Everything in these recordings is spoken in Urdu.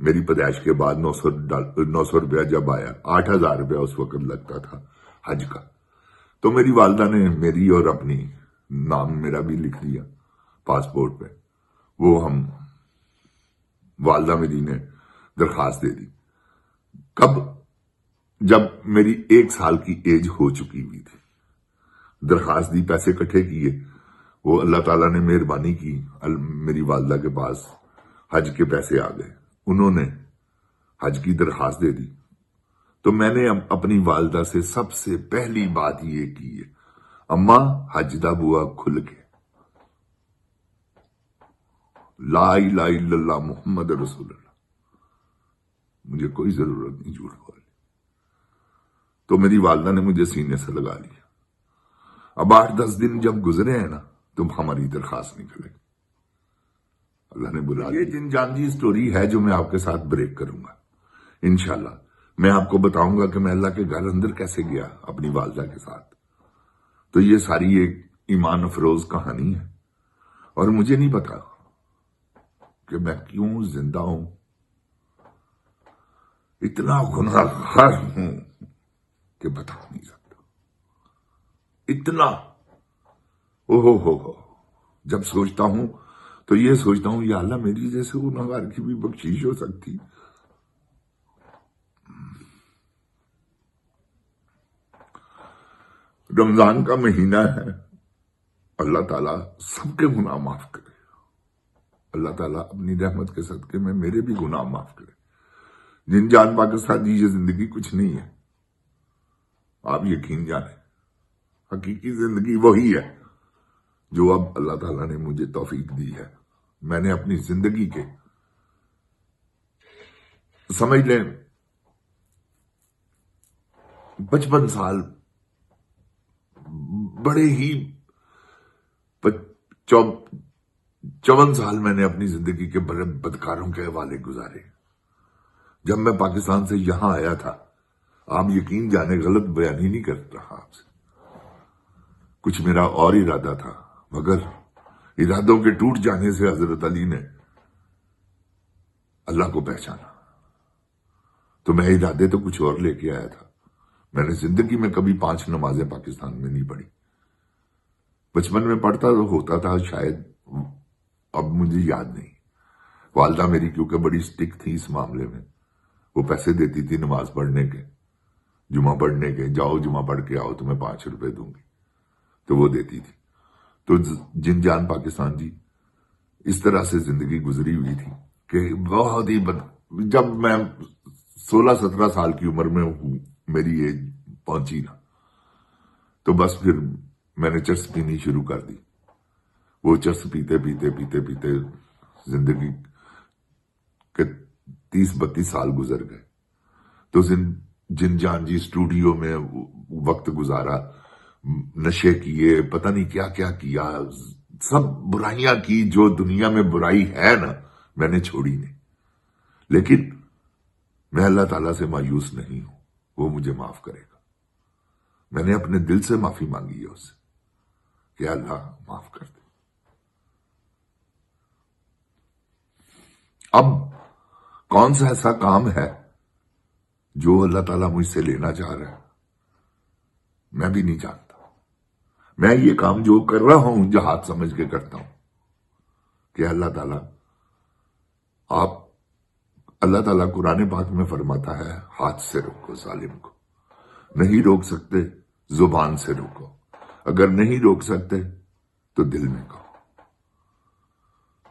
میری پیدائش کے بعد 900 روپیہ جب آیا، 8,000 روپیہ اس وقت لگتا تھا حج کا، تو میری والدہ نے میری اور اپنی نام میرا بھی لکھ دیا پاسپورٹ پہ. وہ ہم والدہ میری نے درخواست دے دی. کب؟ جب میری 1 سال کی ایج ہو چکی ہوئی تھی. درخواست دی، پیسے اکٹھے کیے. وہ اللہ تعالیٰ نے مہربانی کی، میری والدہ کے پاس حج کے پیسے آ گئے. انہوں نے حج کی درخواست دے دی. تو میں نے اپنی والدہ سے سب سے پہلی بات یہ کی ہے، اماں حج دا بوا کھل کے، لا الہ الا اللہ محمد رسول اللہ، مجھے کوئی ضرورت نہیں جھوٹ بولنے. تو میری والدہ نے مجھے سینے سے لگا لیا. اب 8-10 دن جب گزرے ہیں نا، تم ہماری درخواست نکلے. اللہ نے بلا. یہ جن جان جی سٹوری ہے جو میں آپ کے ساتھ بریک کروں گا انشاءاللہ. میں آپ کو بتاؤں گا کہ میں اللہ کے گھر اندر کیسے گیا اپنی والدہ کے ساتھ. تو یہ ساری ایک ایمان افروز کہانی ہے، اور مجھے نہیں پتا کہ میں کیوں زندہ ہوں. اتنا گناہگار ہوں کہ بتا نہیں سکتا. اتنا ہو جب سوچتا ہوں تو یہ سوچتا ہوں یا اللہ میری جیسے گناہگار کی بھی بخشش ہو سکتی. رمضان کا مہینہ ہے، اللہ تعالیٰ سب کے گناہ معاف کرے. اللہ تعالیٰ اپنی رحمت کے صدقے میں میرے بھی گناہ معاف کرے. جن جان پاکستان کی یہ زندگی کچھ نہیں ہے، آپ یقین جانیں. حقیقی زندگی وہی ہے جو اب اللہ تعالیٰ نے مجھے توفیق دی ہے. میں نے اپنی زندگی کے سمجھ لیں 55 سال، بڑے ہی 54 سال میں نے اپنی زندگی کے بڑے بدکاروں کے حوالے گزارے. جب میں پاکستان سے یہاں آیا تھا، آپ یقین جانے، غلط بیان ہی نہیں کر رہا آپ سے، کچھ میرا اور ارادہ تھا، مگر ارادوں کے ٹوٹ جانے سے حضرت علی نے اللہ کو پہچانا. تو میں ارادے تو کچھ اور لے کے آیا تھا. میں نے زندگی میں کبھی 5 نمازیں پاکستان میں نہیں پڑھی. بچپن میں پڑھتا تو ہوتا تھا شاید، اب مجھے یاد نہیں. والدہ میری کیونکہ بڑی سٹک تھی اس معاملے میں، وہ پیسے دیتی تھی نماز پڑھنے کے، جمعہ پڑھنے کے. جاؤ جمعہ پڑھ کے آؤ، تمہیں 5 روپے دوں گی. تو وہ دیتی تھی. تو جن جان پاکستان جی اس طرح سے زندگی گزری ہوئی تھی کہ بہت ہی جب میں 16-17 سال کی عمر میں ہوں، میری ایج پہنچی نا، تو بس پھر میں نے چرس پینی شروع کر دی. وہ چرس پیتے پیتے پیتے پیتے زندگی کے 30-32 سال گزر گئے. تو جن جان جی اسٹوڈیو میں وقت گزارا، نشے کیے، پتہ نہیں کیا کیا کیا، سب برائیاں کی جو دنیا میں برائی ہے نا، میں نے چھوڑی نہیں. لیکن میں اللہ تعالیٰ سے مایوس نہیں ہوں، وہ مجھے معاف کرے گا. میں نے اپنے دل سے معافی مانگی ہے اس سے کہ اللہ معاف کر دے. اب کون سا ایسا کام ہے جو اللہ تعالیٰ مجھ سے لینا چاہ رہا ہے؟ میں بھی نہیں جانتا. میں یہ کام جو کر رہا ہوں جہاد سمجھ کے کرتا ہوں کہ اللہ تعالیٰ قرآن پاک میں فرماتا ہے، ہاتھ سے روکو ظالم کو. نہیں روک سکتے زبان سے روکو، اگر نہیں روک سکتے تو دل میں کہو.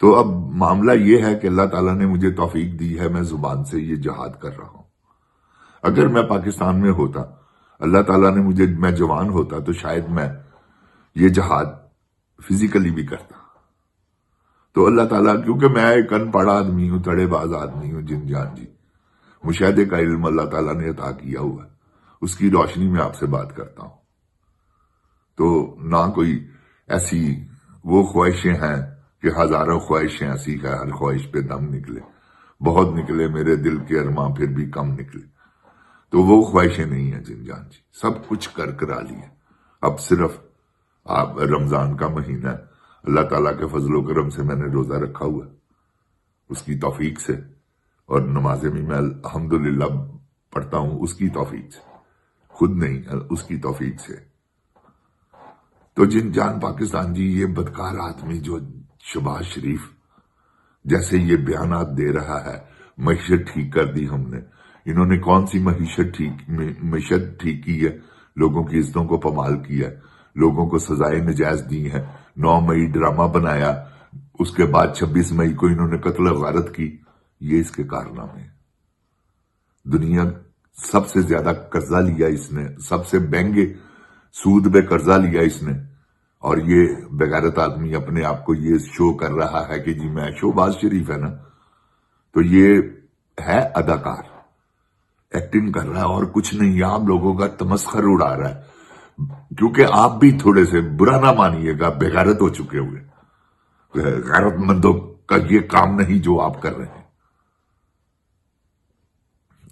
تو اب معاملہ یہ ہے کہ اللہ تعالیٰ نے مجھے توفیق دی ہے، میں زبان سے یہ جہاد کر رہا ہوں. اگر میں پاکستان میں ہوتا، اللہ تعالیٰ نے میں جوان ہوتا، تو شاید میں یہ جہاد فزیکلی بھی کرتا. تو اللہ تعالیٰ، کیونکہ میں ایک ان پڑھا آدمی ہوں، تڑے باز آدمی ہوں، جن جان جی مشاہدے کا علم اللہ تعالیٰ نے عطا کیا ہوا ہے، اس کی روشنی میں آپ سے بات کرتا ہوں. تو نہ کوئی ایسی وہ خواہشیں ہیں کہ ہزاروں خواہشیں ایسی ہے، ہر خواہش پہ دم نکلے. بہت نکلے میرے دل کے ارماں، پھر بھی کم نکلے. تو وہ خواہشیں نہیں ہیں جن جان جی، سب کچھ کرا لیے. اب صرف آپ رمضان کا مہینہ ہے، اللہ تعالیٰ کے فضل و کرم سے میں نے روزہ رکھا ہوا ہے، اس کی توفیق سے اور نمازیں بھی میں الحمدللہ پڑھتا ہوں اس کی توفیق سے، خود نہیں، اس کی توفیق سے۔ تو جن جان پاکستان جی، یہ بدکار آدمی جو شہباز شریف جیسے یہ بیانات دے رہا ہے، معیشت ٹھیک کر دی ہم نے، انہوں نے کون سی معیشت ٹھیک کی ہے؟ لوگوں کی عزتوں کو پامال کیا ہے، لوگوں کو سزائیں نجائز دی ہیں، 9 مئی ڈرامہ بنایا، اس کے بعد 26 مئی کو انہوں نے قتل و غارت کی۔ یہ اس کے کارنامے ہیں۔ دنیا سب سے زیادہ قرضہ لیا اس نے، سب سے مہنگے سود پہ قرضہ لیا اس نے، اور یہ بغیرت آدمی اپنے آپ کو یہ شو کر رہا ہے کہ جی میں شہباز شریف ہے نا، تو یہ ہے اداکار، ایکٹنگ کر رہا ہے اور کچھ نہیں، آپ لوگوں کا تمسخر اڑا رہا ہے، کیونکہ آپ بھی تھوڑے سے برا نہ مانیے گا، بغیرت ہو چکے ہوئے، غیرت مندوں کا یہ کام نہیں جو آپ کر رہے ہیں۔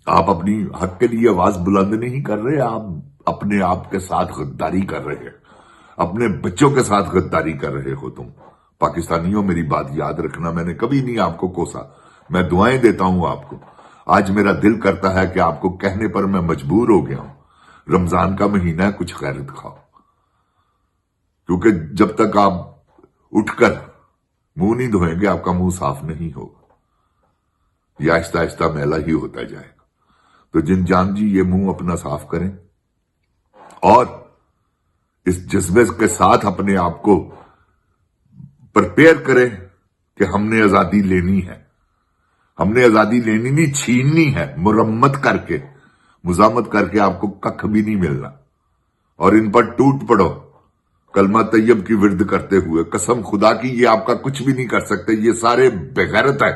آپ اپنی حق کے لیے آواز بلند نہیں کر رہے، آپ اپنے آپ کے ساتھ غداری کر رہے ہیں، اپنے بچوں کے ساتھ غداری کر رہے ہو تم پاکستانیوں۔ میری بات یاد رکھنا، میں نے کبھی نہیں آپ کو کوسا، میں دعائیں دیتا ہوں آپ کو۔ آج میرا دل کرتا ہے کہ آپ کو کہنے پر میں مجبور ہو گیا ہوں، رمضان کا مہینہ ہے، کچھ غیرت کھاؤ، کیونکہ جب تک آپ اٹھ کر منہ نہیں دھوئیں گے آپ کا منہ صاف نہیں ہوگا، یہ آہستہ آہستہ میلا ہی ہوتا جائے گا۔ تو جن جان جی، یہ منہ اپنا صاف کریں اور اس جذبے کے ساتھ اپنے آپ کو پرپیئر کریں کہ ہم نے آزادی لینی ہے، ہم نے آزادی لینی نہیں، چھیننی ہے، مرمت کر کے، مزاحمت کر کے آپ کو ککھ بھی نہیں ملنا۔ اور ان پر ٹوٹ پڑو کلمہ طیب کی ورد کرتے ہوئے، قسم خدا کی یہ آپ کا کچھ بھی نہیں کر سکتے، یہ سارے بغیرت ہے،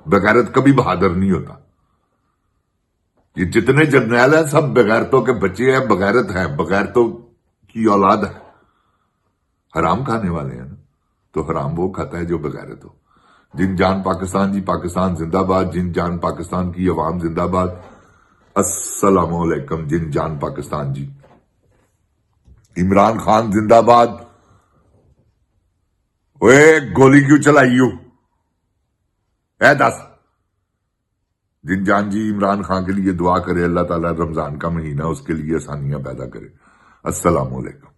بغیرت کبھی بہادر نہیں ہوتا۔ یہ جتنے جرنیل ہیں سب بغیرتوں کے بچے ہیں، بغیرت ہیں، بغیرتوں کی اولاد ہے، حرام کھانے والے ہیں نا، تو حرام وہ کھاتا ہے جو بغیرت ہو۔ جن جان پاکستان جی، پاکستان زندہ باد، جن جان پاکستان کی عوام زندہ باد۔ السلام علیکم جن جان پاکستان جی۔ عمران خان زندہ باد۔ اوے گولی کیوں چلائی ہو؟ اے دس جن جان جی، عمران خان کے لیے دعا کرے، اللہ تعالیٰ رمضان کا مہینہ اس کے لیے آسانیاں پیدا کرے۔ السلام علیکم۔